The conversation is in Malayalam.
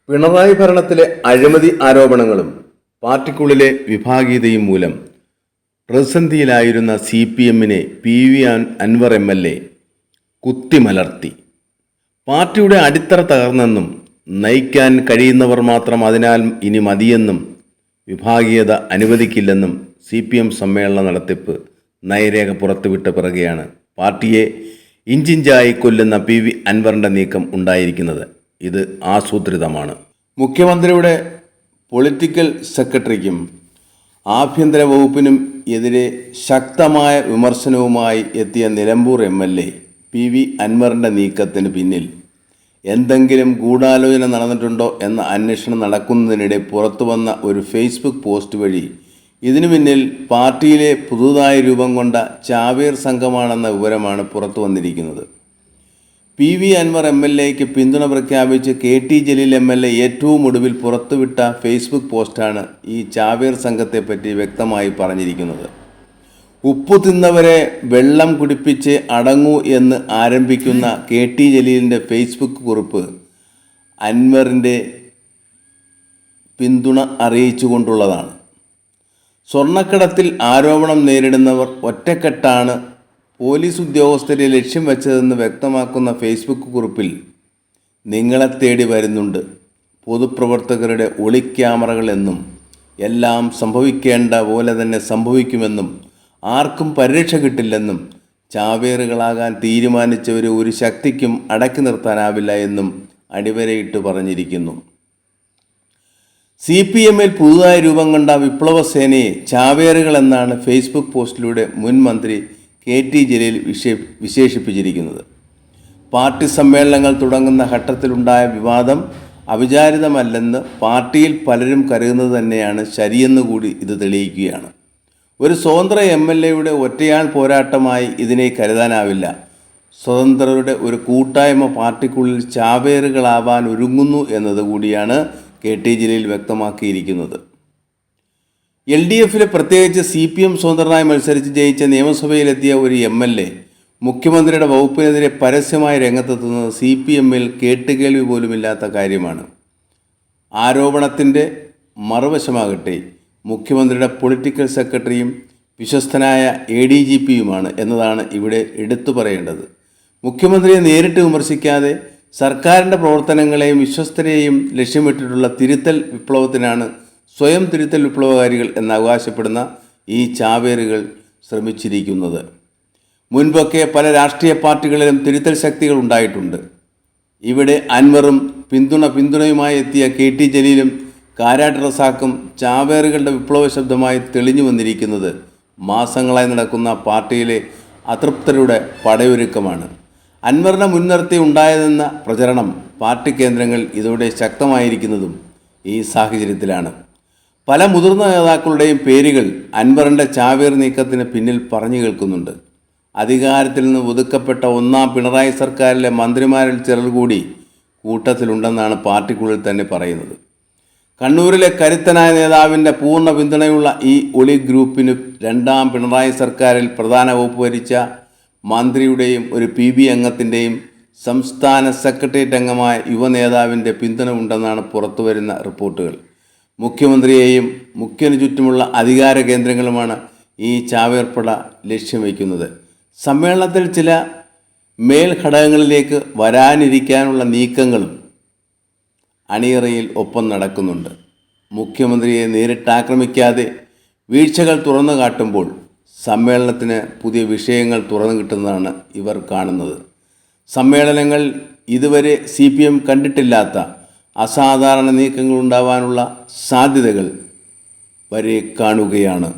പിണറായി ഭരണത്തിലെ അഴിമതി ആരോപണങ്ങളും പാർട്ടിക്കുള്ളിലെ വിഭാഗീയതയും മൂലം പ്രതിസന്ധിയിലായിരുന്ന CPM-നെ PV അൻവർ MLA കുത്തിമലർത്തി. പാർട്ടിയുടെ അടിത്തറ തകർന്നെന്നും നയിക്കാൻ കഴിയുന്നവർ മാത്രം അതിനാൽ ഇനി മതിയെന്നും വിഭാഗീയത അനുവദിക്കില്ലെന്നും CPM സമ്മേളന നടത്തിപ്പ് നയരേഖ പുറത്തുവിട്ട പിറകെയാണ് പാർട്ടിയെ ഇഞ്ചിഞ്ചായി കൊല്ലുന്ന PV അൻവറിൻ്റെ നീക്കം ഉണ്ടായിരിക്കുന്നത്. ഇത് ആസൂത്രിതമാണ്. മുഖ്യമന്ത്രിയുടെ പൊളിറ്റിക്കൽ സെക്രട്ടറിക്കും ആഭ്യന്തര വകുപ്പിനും എതിരെ ശക്തമായ വിമർശനവുമായി എത്തിയ നിലമ്പൂർ MLA PV അൻവറിൻ്റെ നീക്കത്തിന് പിന്നിൽ എന്തെങ്കിലും ഗൂഢാലോചന നടന്നിട്ടുണ്ടോ എന്ന അന്വേഷണം നടക്കുന്നതിനിടെ പുറത്തു വന്ന ഒരു ഫേസ്ബുക്ക് പോസ്റ്റ് വഴി ഇതിനു പിന്നിൽ പാർട്ടിയിലെ പുതുതായി രൂപം കൊണ്ട ചാവേർ സംഘമാണെന്ന വിവരമാണ് പുറത്തു വന്നിരിക്കുന്നത്. PV അൻവർ MLAയ്ക്ക് പിന്തുണ പ്രഖ്യാപിച്ച് KT ജലീൽ MLA ഏറ്റവും ഒടുവിൽ പുറത്തുവിട്ട ഫേസ്ബുക്ക് പോസ്റ്റാണ് ഈ ചാവേർ സംഘത്തെപ്പറ്റി വ്യക്തമായി പറഞ്ഞിരിക്കുന്നത്. ഉപ്പു തിന്നവരെ വെള്ളം കുടിപ്പിച്ച് അടങ്ങൂ എന്ന് ആരംഭിക്കുന്ന KT ജലീലിൻ്റെ ഫേസ്ബുക്ക് കുറിപ്പ് അൻവറിൻ്റെ പിന്തുണ അറിയിച്ചുകൊണ്ടുള്ളതാണ്. സ്വർണ്ണക്കടത്തിൽ ആരോപണം നേരിടുന്നവർ ഒറ്റക്കെട്ടാണ് പോലീസ് ഉദ്യോഗസ്ഥരെ ലക്ഷ്യം വെച്ചതെന്ന് വ്യക്തമാക്കുന്ന ഫേസ്ബുക്ക് കുറിപ്പിൽ നിങ്ങളെ തേടി വരുന്നുണ്ട് പൊതുപ്രവർത്തകരുടെ ഒളിക്യാമറകൾ എന്നും എല്ലാം സംഭവിക്കേണ്ട പോലെ തന്നെ സംഭവിക്കുമെന്നും ആർക്കും പരിരക്ഷ കിട്ടില്ലെന്നും ചാവേറുകളാകാൻ തീരുമാനിച്ചവരെ ഒരു ശക്തിക്കും അടക്കി നിർത്താനാവില്ല എന്നും അടിവരയിട്ട് പറഞ്ഞിരിക്കുന്നു. CPM-ൽ പുതുതായി രൂപം കൊണ്ട വിപ്ലവ സേനയെ ചാവേറുകൾ എന്നാണ് ഫേസ്ബുക്ക് പോസ്റ്റിലൂടെ മുൻ മന്ത്രി KT ജലീൽ വിശേഷിപ്പിച്ചിരിക്കുന്നത്. പാർട്ടി സമ്മേളനങ്ങൾ തുടങ്ങുന്ന ഘട്ടത്തിലുണ്ടായ വിവാദം അവിചാരിതമല്ലെന്ന് പാർട്ടിയിൽ പലരും കരുതുന്നത് തന്നെയാണ് ശരിയെന്ന് കൂടി ഇത് തെളിയിക്കുകയാണ്. ഒരു സ്വതന്ത്ര MLA-യുടെ ഒറ്റയാൾ പോരാട്ടമായി ഇതിനെ കരുതാനാവില്ല. സ്വതന്ത്രരുടെ ഒരു കൂട്ടായ്മ പാർട്ടിക്കുള്ളിൽ ചാവേറുകളാവാൻ ഒരുങ്ങുന്നു എന്നത് കൂടിയാണ് KT ജലീൽ വ്യക്തമാക്കിയിരിക്കുന്നത്. LDF-ലെ പ്രത്യേകിച്ച് CPM സ്വതന്ത്രനായി മത്സരിച്ച് ജയിച്ച നിയമസഭയിലെത്തിയ ഒരു MLA മുഖ്യമന്ത്രിയുടെ വകുപ്പിനെതിരെ പരസ്യമായി രംഗത്തെത്തുന്നത് CPM-ൽ കേട്ടുകേൾവി പോലുമില്ലാത്ത കാര്യമാണ്. ആരോപണത്തിൻ്റെ മറുവശമാകട്ടെ മുഖ്യമന്ത്രിയുടെ പൊളിറ്റിക്കൽ സെക്രട്ടറിയും വിശ്വസ്തനായ ADGP-യുമാണ് എന്നതാണ് ഇവിടെ എടുത്തു പറയേണ്ടത്. മുഖ്യമന്ത്രിയെ നേരിട്ട് വിമർശിക്കാതെ സർക്കാരിൻ്റെ പ്രവർത്തനങ്ങളെയും വിശ്വസ്തരെയും ലക്ഷ്യമിട്ടിട്ടുള്ള തിരുത്തൽ വിപ്ലവത്തിനാണ് സ്വയം തിരുത്തൽ വിപ്ലവകാരികൾ എന്നവകാശപ്പെടുന്ന ഈ ചാവേറുകൾ ശ്രമിച്ചിരിക്കുന്നത്. മുൻപൊക്കെ പല രാഷ്ട്രീയ പാർട്ടികളിലും തിരുത്തൽ ശക്തികൾ ഉണ്ടായിട്ടുണ്ട്. ഇവിടെ അൻവറും പിന്തുണയുമായി എത്തിയ KT ജലീലും കാരാട്ട് റസാഖും ചാവേറുകളുടെ വിപ്ലവ ശബ്ദമായി തെളിഞ്ഞു വന്നിരിക്കുന്നത് മാസങ്ങളായി നടക്കുന്ന പാർട്ടിയിലെ അതൃപ്തരുടെ പടയൊരുക്കമാണ്. അൻവറിനെ മുൻനിർത്തി ഉണ്ടായതെന്ന പ്രചരണം പാർട്ടി കേന്ദ്രങ്ങൾ ഇതോടെ ശക്തമായിരിക്കുന്നതും ഈ സാഹചര്യത്തിലാണ്. പല മുതിർന്ന നേതാക്കളുടെയും പേരുകൾ അൻവറിൻ്റെ ചാവേർ നീക്കത്തിന് പിന്നിൽ പറഞ്ഞു കേൾക്കുന്നുണ്ട്. അധികാരത്തിൽ നിന്ന് ഒതുക്കപ്പെട്ട ഒന്നാം പിണറായി സർക്കാരിലെ മന്ത്രിമാരിൽ ചിലർ കൂടി കൂട്ടത്തിലുണ്ടെന്നാണ് പാർട്ടിക്കുള്ളിൽ തന്നെ പറയുന്നത്. കണ്ണൂരിലെ കരുത്തനായ നേതാവിൻ്റെ പൂർണ്ണ പിന്തുണയുള്ള ഈ ഒളി ഗ്രൂപ്പിന് രണ്ടാം പിണറായി സർക്കാരിൽ പ്രധാന വകുപ്പ് ഭരിച്ച മന്ത്രിയുടെയും ഒരു PB അംഗത്തിൻ്റെയും സംസ്ഥാന സെക്രട്ടേറിയറ്റ് അംഗമായ യുവ നേതാവിൻ്റെ പിന്തുണ ഉണ്ടെന്നാണ് പുറത്തുവരുന്ന റിപ്പോർട്ടുകൾ. മുഖ്യമന്ത്രിയെയും മുഖ്യന് ചുറ്റുമുള്ള അധികാര കേന്ദ്രങ്ങളുമാണ് ഈ ചാവേർപ്പട ലക്ഷ്യം വയ്ക്കുന്നത്. സമ്മേളനത്തിൽ ചില മേൽഘടകങ്ങളിലേക്ക് വരാനിരിക്കാനുള്ള നീക്കങ്ങളും അണിയറയിൽ ഒപ്പം നടക്കുന്നുണ്ട്. മുഖ്യമന്ത്രിയെ നേരിട്ടാക്രമിക്കാതെ വീഴ്ചകൾ തുറന്നു കാട്ടുമ്പോൾ സമ്മേളനത്തിന് പുതിയ വിഷയങ്ങൾ തുറന്നു കിട്ടുന്നതാണ് ഇവർ കാണുന്നത്. സമ്മേളനങ്ങൾ ഇതുവരെ CPM കണ്ടിട്ടില്ലാത്ത അസാധാരണ നീക്കങ്ങൾ ഉണ്ടാവാനുള്ള സാധ്യതകൾ വരെ കാണുകയാണ്.